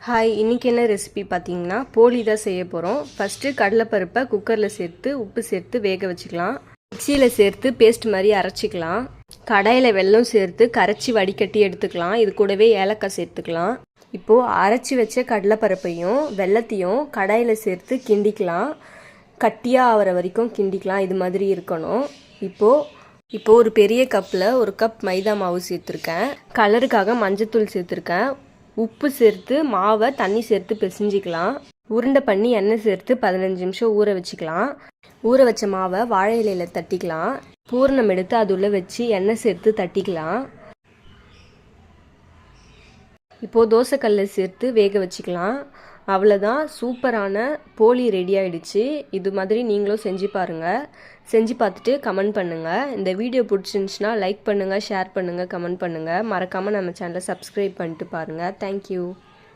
Hi, இன்றைக்கி என்ன recipe பார்த்தீங்கன்னா போலி தான் செய்ய போகிறோம். ஃபஸ்ட்டு கடலைப்பருப்பை குக்கரில் சேர்த்து உப்பு சேர்த்து வேக வச்சுக்கலாம். மிக்சியில் சேர்த்து பேஸ்ட் மாதிரி அரைச்சிக்கலாம். கடாயில் வெல்லம் சேர்த்து கரைச்சி வடிகட்டி எடுத்துக்கலாம். இது கூடவே ஏலக்காய் சேர்த்துக்கலாம். இப்போது அரைச்சி வச்ச கடலைப்பருப்பையும் வெல்லத்தையும் கடாயில் சேர்த்து கிண்டிக்கலாம். கட்டியாக ஆகிற வரைக்கும் கிண்டிக்கலாம். இது மாதிரி இருக்கணும். இப்போது ஒரு பெரிய கப்பில் ஒரு கப் மைதா மாவு சேர்த்துருக்கேன். கலருக்காக மஞ்சத்தூள் சேர்த்துருக்கேன். உப்பு சேர்த்து மாவை தண்ணி சேர்த்து பிசைஞ்சிக்கலாம். உருண்டை பண்ணி எண்ணெய் சேர்த்து 15 நிமிஷம் ஊற வச்சுக்கலாம். ஊற வச்ச மாவை வாழை இலையில் தட்டிக்கலாம். பூரணம் எடுத்து அது உள்ள வச்சு எண்ணெய் சேர்த்து தட்டிக்கலாம். இப்போது தோசைக்கல்லை சேர்த்து வேக வச்சுக்கலாம். அவ்வளோதான், சூப்பரான போலி ரெடி ஆகிடுச்சு. இது மாதிரி நீங்களும் செஞ்சு பாருங்கள். செஞ்சு பார்த்துட்டு கமெண்ட் பண்ணுங்கள். இந்த வீடியோ பிடிச்சிருந்துச்சுன்னா லைக் பண்ணுங்கள், ஷேர் பண்ணுங்கள், கமெண்ட் பண்ணுங்கள். மறக்காமல் நம்ம சேனலை சப்ஸ்கிரைப் பண்ணிட்டு பாருங்கள். தேங்க்யூ.